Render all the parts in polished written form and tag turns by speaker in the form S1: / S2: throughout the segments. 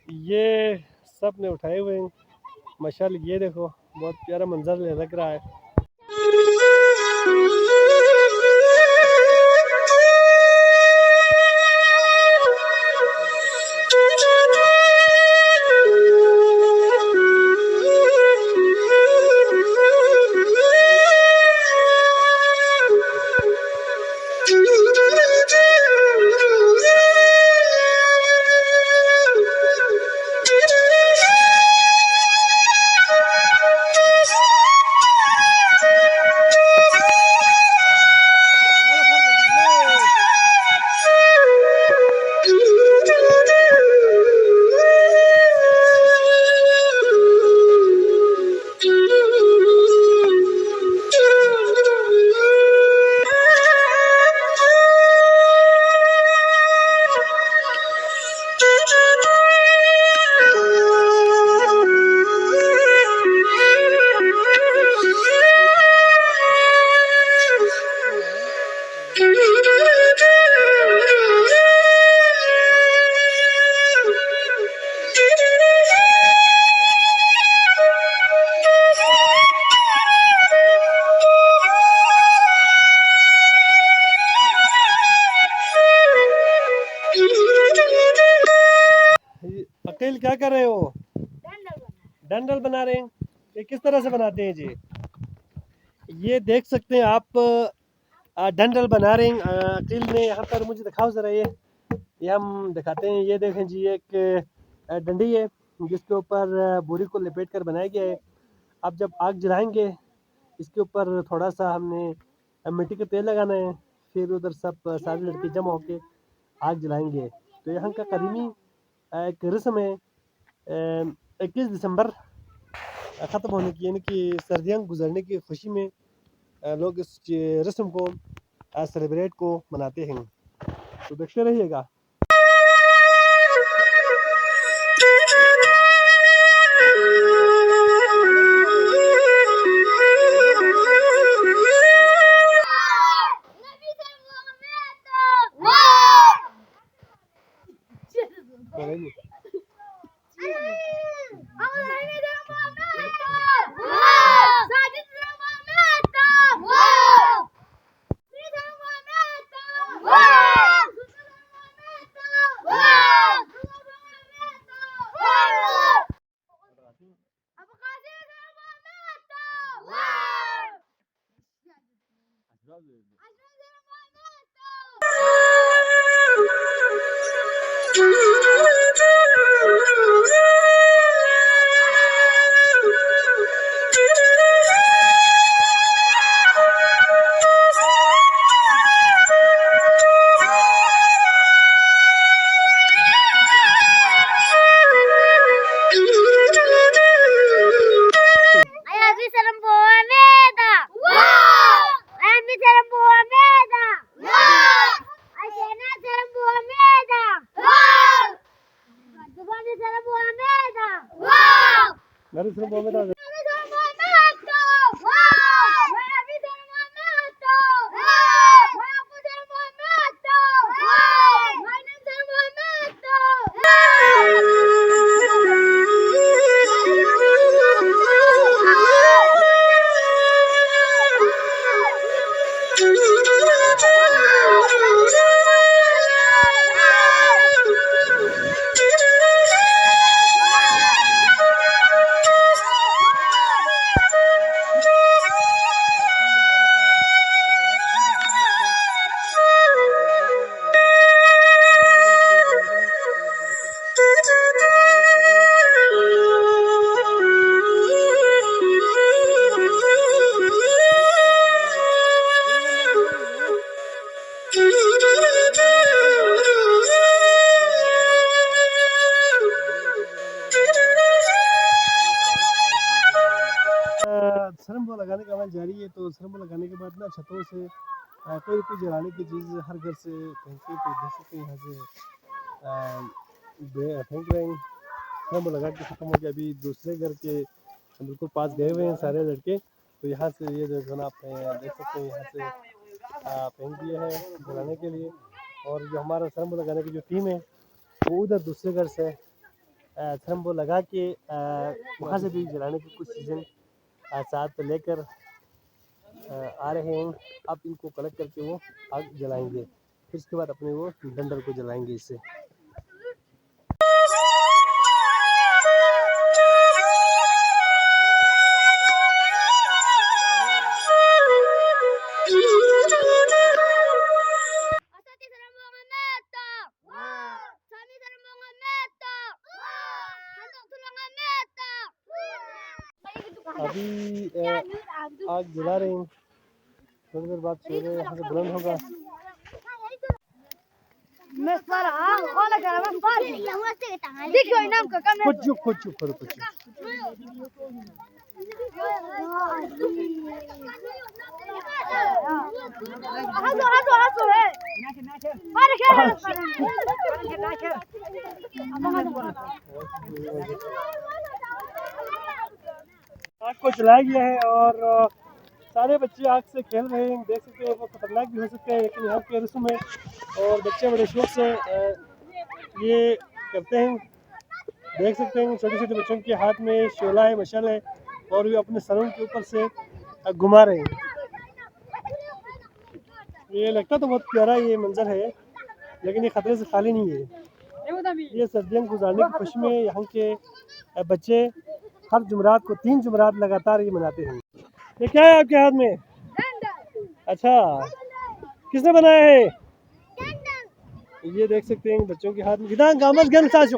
S1: ये सब ने उठाए हुए हैं माशाल्लाह। ये देखो बहुत प्यारा मंजर लग रहा है। अकील क्या कर रहे हो? डंडल बना रहे हैं। ये किस तरह से बनाते हैं जी? ये देख सकते हैं आप, डंडल बना रहे हैं अकील ने। यहाँ पर मुझे दिखाओ ज़रा। ये हम दिखाते हैं। ये देखें जी, एक डंडी है जिसके ऊपर बोरी को लपेट कर बनाया गया है। अब जब आग जलाएंगे इसके ऊपर थोड़ा सा हमने मिट्टी का तेल लगाना है। फिर उधर सब सारे लड़के जमा होके आग जलाएंगे। तो यहाँ का करीमी एक रस्म है 21 दिसंबर ख़त्म होने की, यानी कि सर्दियाँ गुजरने की खुशी में लोग इस रस्म को सेलिब्रेट को मनाते हैं। तो देखते रहिएगा। सरम्बो लगाने का अमल जारी है। तो सरम्बो लगाने के बाद ना छतों से कोई कोई जलाने की चीज़ हर घर से फेंकते, तो देख सकते हैं यहाँ से फेंक रहे हैं। सरम्बो लगा के ख़त्म हो गया। अभी दूसरे घर के बिल्कुल पास गए हुए हैं सारे लड़के। तो यहाँ से ये जो ना आप देख सकते हैं यहाँ से फेंक दिए हैं जलाने के लिए। और जो हमारा सरम्बो लगाने की जो टीम है वो उधर दूसरे घर से थ्रम्बो लगा के वहाँ से भी जलाने की कुछ चीज़ें साथ लेकर आ रहे हैं। अब इनको कलेक्ट करके वो आग जलाएंगे, फिर उसके बाद अपने वो डंडल को जलाएंगे इससे। अभी आग जला रहे हैं, थोड़ी देर बाद सूर्य यहाँ से बुलंद होगा। कुछ करो कुछ। आग को जलाया गया है और सारे बच्चे आग से खेल रहे हैं। देख सकते हैं वो खतरनाक भी हो सकते हैं, लेकिन यहाँ के रस्म में और बच्चे बड़े शौक से ये करते हैं। देख सकते हैं छोटे छोटे बच्चों के हाथ में शोला है, मशाल है और वे अपने सरों के ऊपर से घुमा रहे हैं। ये लगता तो बहुत प्यारा ये मंजर है, लेकिन ये खतरे से खाली नहीं है। ये सर्दियाँ गुजारने की खुशी में यहाँ के बच्चे हर जुमरात को 3 जुमरात लगातार ये मनाते हैं। ये क्या है आपके हाथ में? अच्छा, किसने बनाया है? ये देख सकते हैं बच्चों के हाथ में कितना गामस गन साजो।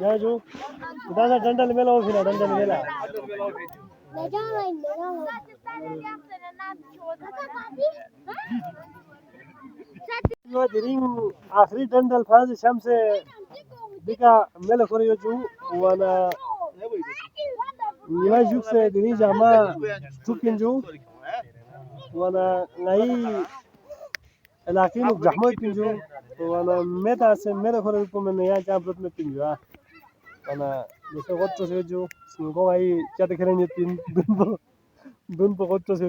S1: यहाँ जो इधर से डंडल मेला हो, फिर डंडल मेला जो दिरिंग आखिरी डंडल फाज शम से दिका मेला करे जो वाना निवा जुक से दिनी जामा चुकिन जो वाना नई इलाके में जहमत पिंजो वाना मेटा से मेरे खोरे को में नया चांपरत में पिंजो वाना जैसे गोच्चो से जो सिंगो आई क्या दिख रहे हैं 3 दिन पर गोच्चो से